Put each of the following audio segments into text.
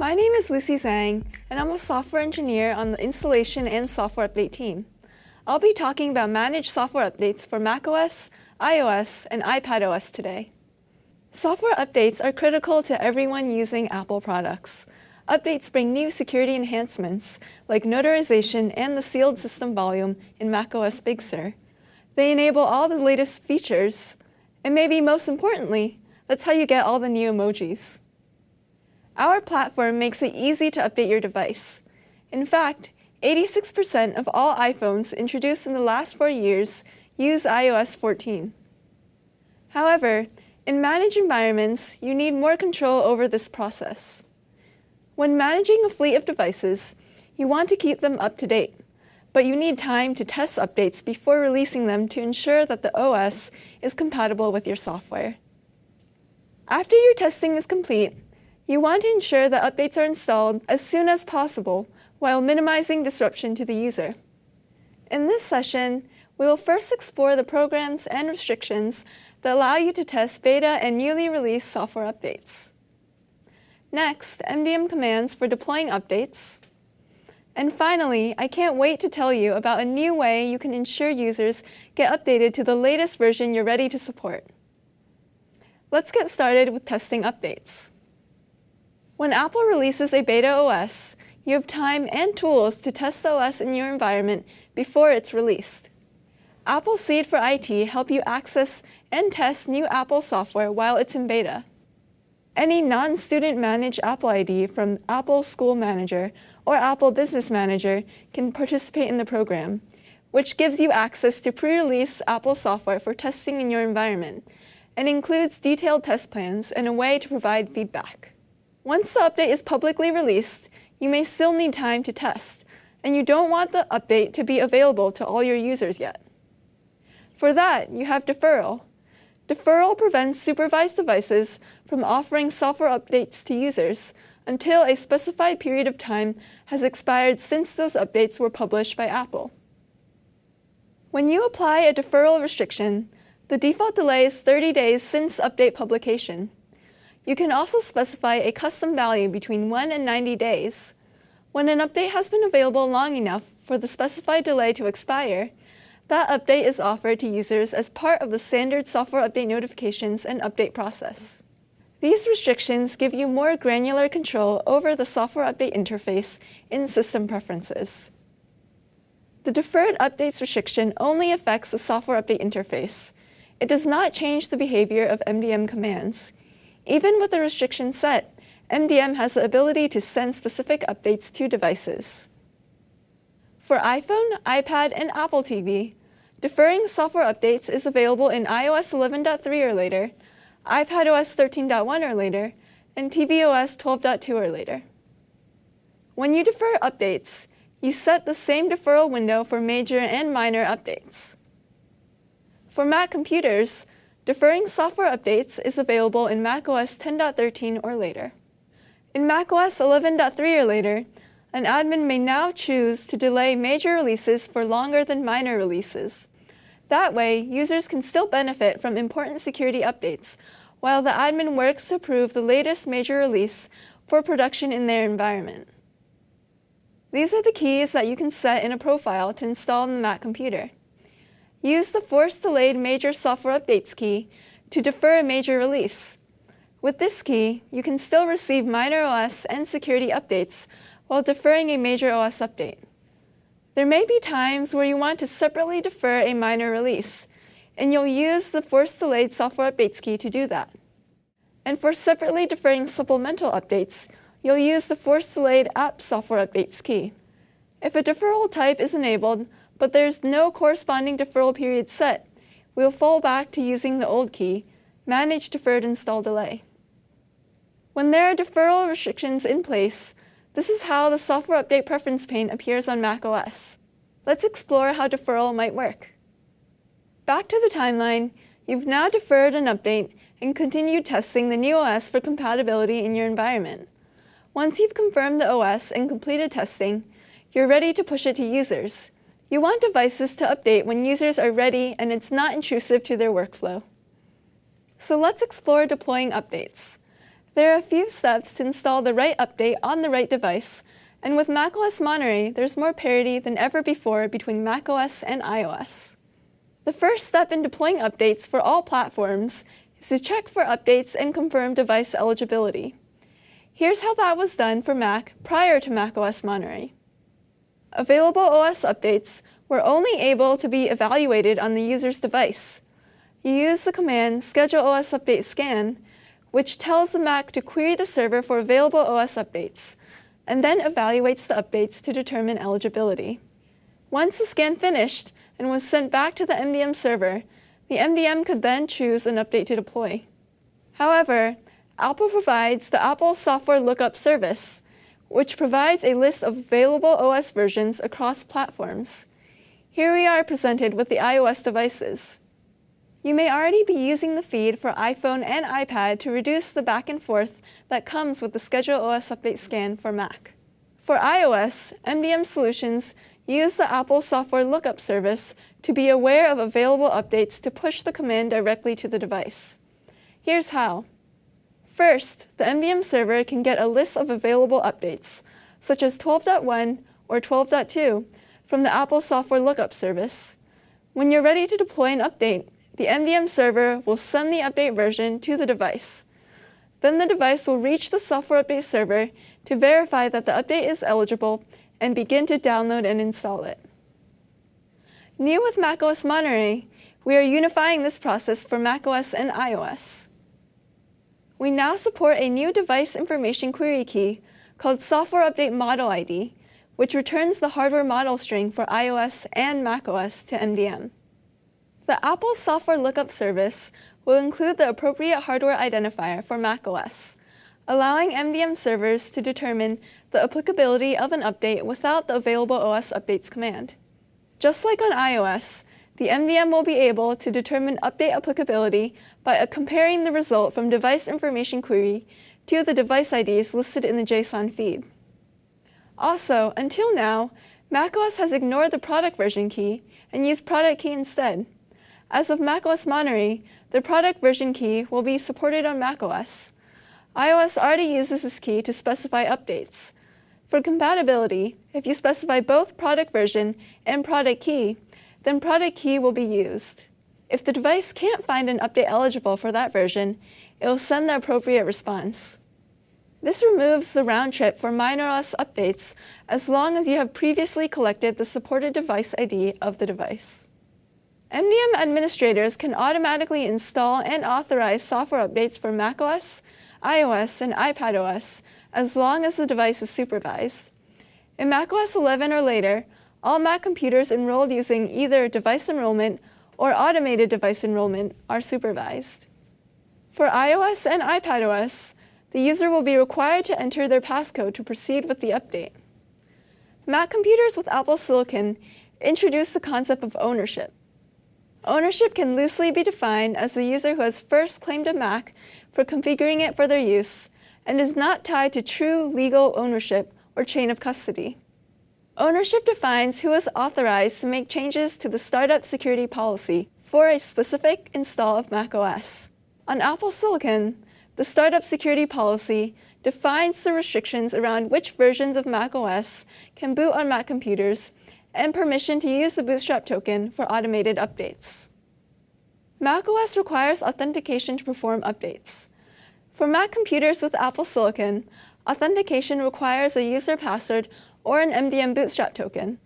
My name is Lucy Zhang, and I'm a software engineer on the installation and software update team. I'll be talking about managed software updates for macOS, iOS, and iPadOS today. Software updates are critical to everyone using Apple products. Updates bring new security enhancements like notarization and the sealed system volume in macOS Big Sur. They enable all the latest features, and maybe most importantly, that's how you get all the new emojis. Our platform makes it easy to update your device. In fact, 86% of all iPhones introduced in the last 4 years use iOS 14. However, in managed environments, you need more control over this process. When managing a fleet of devices, you want to keep them up to date, but you need time to test updates before releasing them to ensure that the OS is compatible with your software. After your testing is complete, you want to ensure that updates are installed as soon as possible while minimizing disruption to the user. In this session, we will first explore the programs and restrictions that allow you to test beta and newly released software updates. Next, MDM commands for deploying updates. And finally, I can't wait to tell you about a new way you can ensure users get updated to the latest version you're ready to support. Let's get started with testing updates. When Apple releases a beta OS, you have time and tools to test the OS in your environment before it's released. Apple Seed for IT help you access and test new Apple software while it's in beta. Any non-student managed Apple ID from Apple School Manager or Apple Business Manager can participate in the program, which gives you access to pre-release Apple software for testing in your environment, and includes detailed test plans and a way to provide feedback. Once the update is publicly released, you may still need time to test, and you don't want the update to be available to all your users yet. For that, you have deferral. Deferral prevents supervised devices from offering software updates to users until a specified period of time has expired since those updates were published by Apple. When you apply a deferral restriction, the default delay is 30 days since update publication. You can also specify a custom value between 1 and 90 days. When an update has been available long enough for the specified delay to expire, that update is offered to users as part of the standard software update notifications and update process. These restrictions give you more granular control over the software update interface in System Preferences. The Deferred Updates restriction only affects the software update interface. It does not change the behavior of MDM commands. Even with the restriction set, MDM has the ability to send specific updates to devices. For iPhone, iPad, and Apple TV, deferring software updates is available in iOS 11.3 or later, iPadOS 13.1 or later, and tvOS 12.2 or later. When you defer updates, you set the same deferral window for major and minor updates. For Mac computers, deferring software updates is available in macOS 10.13 or later. In macOS 11.3 or later, an admin may now choose to delay major releases for longer than minor releases. That way, users can still benefit from important security updates, while the admin works to approve the latest major release for production in their environment. These are the keys that you can set in a profile to install on the Mac computer. Use the Force Delayed Major Software Updates key to defer a major release. With this key, you can still receive minor OS and security updates while deferring a major OS update. There may be times where you want to separately defer a minor release, and you'll use the Force Delayed Software Updates key to do that. And for separately deferring supplemental updates, you'll use the Force Delayed App Software Updates key. If a deferral type is enabled, but there's no corresponding deferral period set, we'll fall back to using the old key, Manage Deferred Install Delay. When there are deferral restrictions in place, this is how the software update preference pane appears on macOS. Let's explore how deferral might work. Back to the timeline, you've now deferred an update and continued testing the new OS for compatibility in your environment. Once you've confirmed the OS and completed testing, you're ready to push it to users. You want devices to update when users are ready and it's not intrusive to their workflow. So let's explore deploying updates. There are a few steps to install the right update on the right device, and with macOS Monterey, there's more parity than ever before between macOS and iOS. The first step in deploying updates for all platforms is to check for updates and confirm device eligibility. Here's how that was done for Mac prior to macOS Monterey. Available OS updates were only able to be evaluated on the user's device. You use the command schedule OS update scan, which tells the Mac to query the server for available OS updates, and then evaluates the updates to determine eligibility. Once the scan finished and was sent back to the MDM server, the MDM could then choose an update to deploy. However, Apple provides the Apple Software Lookup service, which provides a list of available OS versions across platforms. Here we are presented with the iOS devices. You may already be using the feed for iPhone and iPad to reduce the back and forth that comes with the Schedule OS Update scan for Mac. For iOS, MDM solutions use the Apple Software Lookup service to be aware of available updates to push the command directly to the device. Here's how. First, the MDM server can get a list of available updates, such as 12.1 or 12.2, from the Apple Software Lookup service. When you're ready to deploy an update, the MDM server will send the update version to the device. Then the device will reach the software update server to verify that the update is eligible and begin to download and install it. New with macOS Monterey, we are unifying this process for macOS and iOS. We now support a new device information query key called Software Update Model ID, which returns the hardware model string for iOS and macOS to MDM. The Apple Software Lookup service will include the appropriate hardware identifier for macOS, allowing MDM servers to determine the applicability of an update without the available OS updates command. Just like on iOS, the MDM will be able to determine update applicability by comparing the result from device information query to the device IDs listed in the JSON feed. Also, until now, macOS has ignored the product version key and used product key instead. As of macOS Monterey, the product version key will be supported on macOS. iOS already uses this key to specify updates. For compatibility, if you specify both product version and product key, then product key will be used. If the device can't find an update eligible for that version, it will send the appropriate response. This removes the round trip for minor OS updates as long as you have previously collected the supported device ID of the device. MDM administrators can automatically install and authorize software updates for macOS, iOS, and iPadOS as long as the device is supervised. In macOS 11 or later, all Mac computers enrolled using either device enrollment or automated device enrollment are supervised. For iOS and iPadOS, the user will be required to enter their passcode to proceed with the update. Mac computers with Apple Silicon introduce the concept of ownership. Ownership can loosely be defined as the user who has first claimed a Mac for configuring it for their use and is not tied to true legal ownership or chain of custody. Ownership defines who is authorized to make changes to the startup security policy for a specific install of macOS. On Apple Silicon, the startup security policy defines the restrictions around which versions of macOS can boot on Mac computers and permission to use the Bootstrap token for automated updates. macOS requires authentication to perform updates. For Mac computers with Apple Silicon, authentication requires a user password or an MDM Bootstrap token.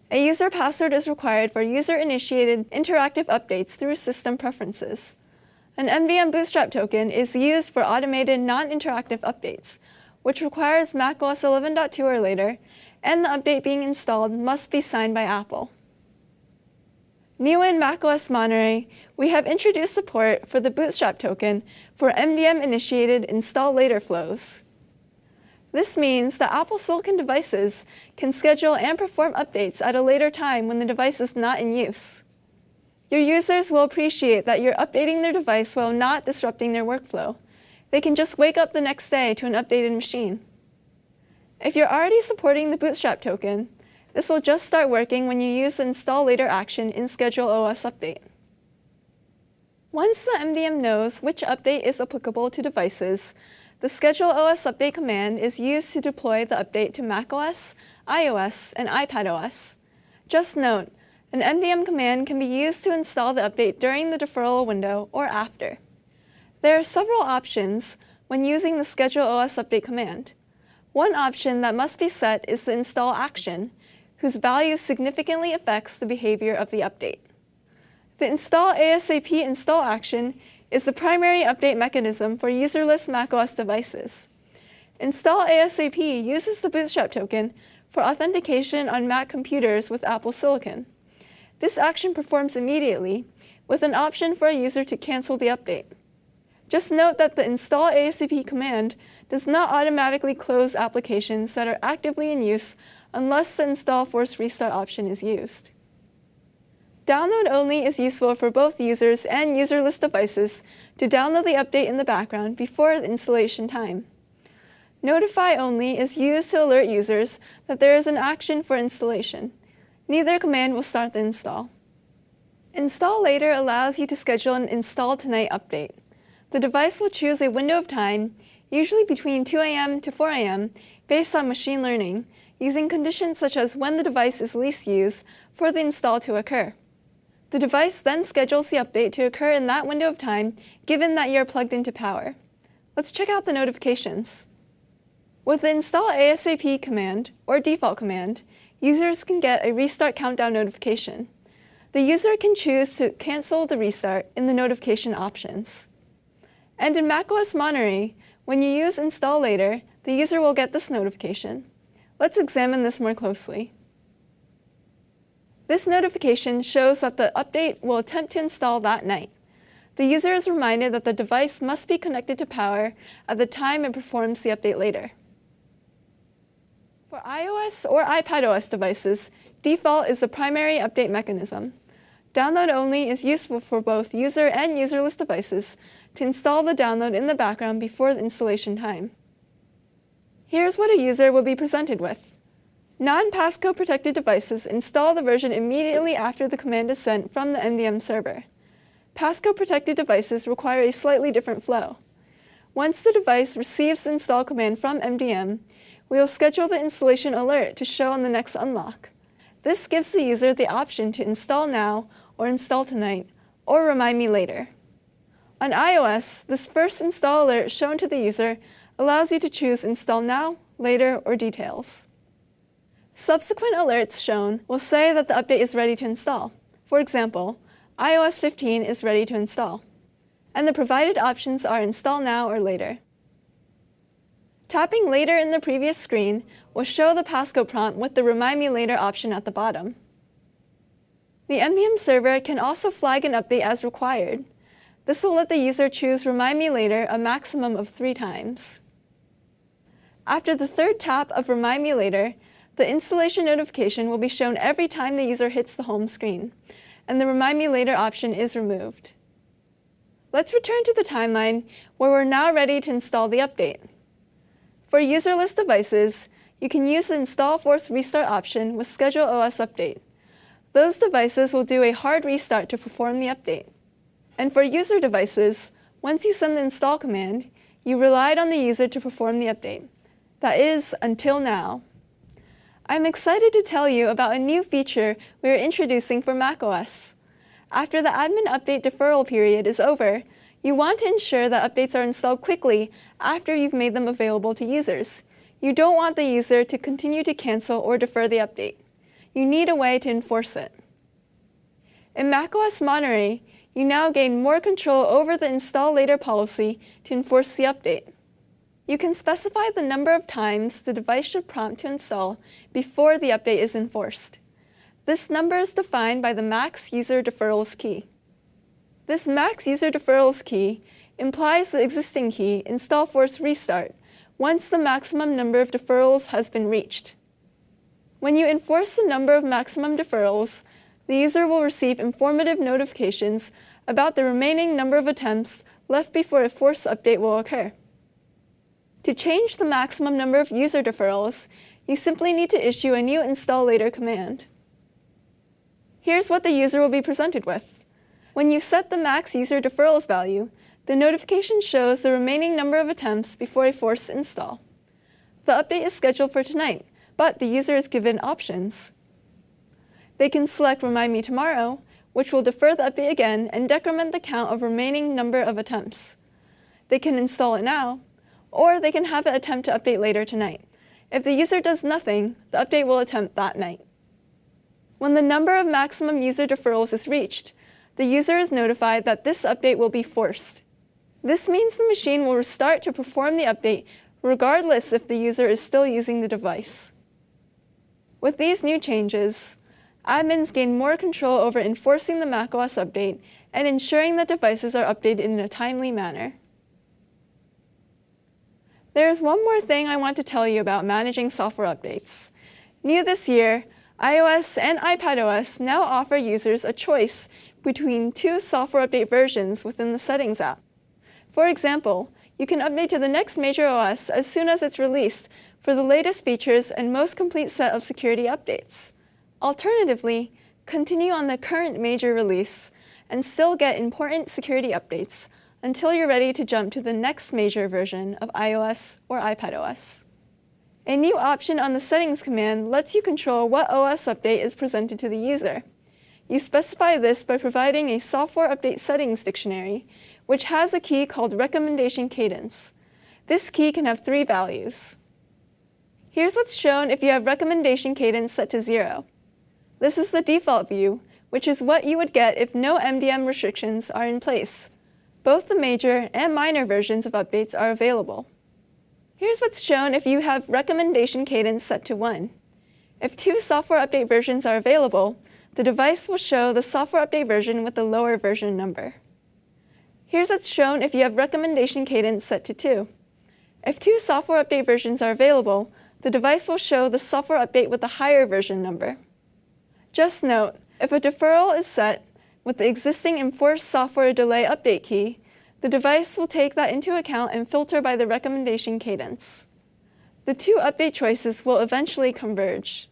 A user password is required for user-initiated interactive updates through system preferences. An MDM Bootstrap token is used for automated non-interactive updates, which requires macOS 11.2 or later, and the update being installed must be signed by Apple. New in macOS Monterey, we have introduced support for the Bootstrap token for MDM-initiated install later flows. This means that Apple Silicon devices can schedule and perform updates at a later time when the device is not in use. Your users will appreciate that you're updating their device while not disrupting their workflow. They can just wake up the next day to an updated machine. If you're already supporting the Bootstrap token, this will just start working when you use the Install Later action in Schedule OS Update. Once the MDM knows which update is applicable to devices, the Schedule OS Update command is used to deploy the update to macOS, iOS, and iPadOS. Just note, an MDM command can be used to install the update during the deferral window or after. There are several options when using the Schedule OS Update command. One option that must be set is the install action, whose value significantly affects the behavior of the update. The install ASAP install action is the primary update mechanism for userless macOS devices. Install ASAP uses the bootstrap token for authentication on Mac computers with Apple Silicon. This action performs immediately, with an option for a user to cancel the update. Just note that the install ASAP command does not automatically close applications that are actively in use unless the install force restart option is used. Download only is useful for both users and userless devices to download the update in the background before the installation time. Notify only is used to alert users that there is an action for installation. Neither command will start the install. Install later allows you to schedule an install tonight update. The device will choose a window of time, usually between 2 a.m. to 4 a.m., based on machine learning, using conditions such as when the device is least used for the install to occur. The device then schedules the update to occur in that window of time, given that you're plugged into power. Let's check out the notifications. With the install ASAP command, or default command, users can get a restart countdown notification. The user can choose to cancel the restart in the notification options. And in macOS Monterey, when you use install later, the user will get this notification. Let's examine this more closely. This notification shows that the update will attempt to install that night. The user is reminded that the device must be connected to power at the time it performs the update later. For iOS or iPadOS devices, default is the primary update mechanism. Download only is useful for both user and userless devices to install the download in the background before the installation time. Here's what a user will be presented with. Non-passcode protected devices install the version immediately after the command is sent from the MDM server. Passcode protected devices require a slightly different flow. Once the device receives the install command from MDM, we will schedule the installation alert to show on the next unlock. This gives the user the option to install now or install tonight, or remind me later. On iOS, this first install alert shown to the user allows you to choose install now, later, or details. Subsequent alerts shown will say that the update is ready to install. For example, iOS 15 is ready to install. And the provided options are install now or later. Tapping later in the previous screen will show the passcode prompt with the remind me later option at the bottom. The MDM server can also flag an update as required. This will let the user choose remind me later a maximum of 3 times. After the third tap of remind me later, the installation notification will be shown every time the user hits the home screen, and the Remind Me Later option is removed. Let's return to the timeline where we're now ready to install the update. For userless devices, you can use the Install Force Restart option with Schedule OS Update. Those devices will do a hard restart to perform the update. And for user devices, once you send the install command, you relied on the user to perform the update. That is, until now. I'm excited to tell you about a new feature we are introducing for macOS. After the admin update deferral period is over, you want to ensure that updates are installed quickly after you've made them available to users. You don't want the user to continue to cancel or defer the update. You need a way to enforce it. In macOS Monterey, you now gain more control over the install later policy to enforce the update. You can specify the number of times the device should prompt to install before the update is enforced. This number is defined by the max user deferrals key. This max user deferrals key implies the existing key install force restart once the maximum number of deferrals has been reached. When you enforce the number of maximum deferrals, the user will receive informative notifications about the remaining number of attempts left before a force update will occur. To change the maximum number of user deferrals, you simply need to issue a new install later command. Here's what the user will be presented with. When you set the max user deferrals value, The notification shows the remaining number of attempts before a forced install. The update is scheduled for tonight, but the user is given options. They can select Remind Me Tomorrow, which will defer the update again and decrement the count of remaining number of attempts. They can install it now, or they can have it attempt to update later tonight. If the user does nothing, the update will attempt that night. When the number of maximum user deferrals is reached, the user is notified that this update will be forced. This means the machine will restart to perform the update regardless if the user is still using the device. With these new changes, admins gain more control over enforcing the macOS update and ensuring that devices are updated in a timely manner. There is one more thing I want to tell you about managing software updates. New this year, iOS and iPadOS now offer users a choice between two software update versions within the Settings app. For example, you can update to the next major OS as soon as it's released for the latest features and most complete set of security updates. Alternatively, continue on the current major release and still get important security updates until you're ready to jump to the next major version of iOS or iPadOS. A new option on the Settings command lets you control what OS update is presented to the user. You specify this by providing a software update settings dictionary, which has a key called recommendation cadence. This key can have 3 values. Here's what's shown if you have recommendation cadence set to 0. This is the default view, which is what you would get if no MDM restrictions are in place. Both the major and minor versions of updates are available. Here's what's shown if you have recommendation cadence set to 1. If 2 software update versions are available, the device will show the software update version with the lower version number. Here's what's shown if you have recommendation cadence set to 2. If 2 software update versions are available, the device will show the software update with the higher version number. Just note, if a deferral is set with the existing enforced software delay update key, the device will take that into account and filter by the recommendation cadence. The 2 update choices will eventually converge.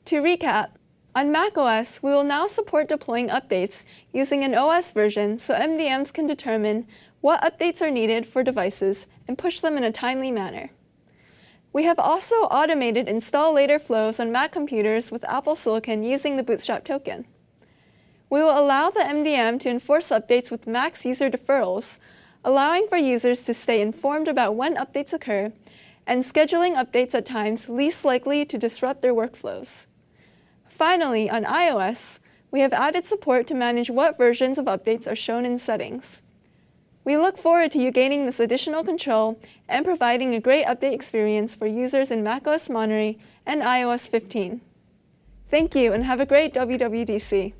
To recap, on macOS, we will now support deploying updates using an OS version so MDMs can determine what updates are needed for devices and push them in a timely manner. We have also automated install later flows on Mac computers with Apple Silicon using the Bootstrap token. We will allow the MDM to enforce updates with max user deferrals, allowing for users to stay informed about when updates occur and scheduling updates at times least likely to disrupt their workflows. Finally, on iOS, we have added support to manage what versions of updates are shown in settings. We look forward to you gaining this additional control and providing a great update experience for users in macOS Monterey and iOS 15. Thank you and have a great WWDC.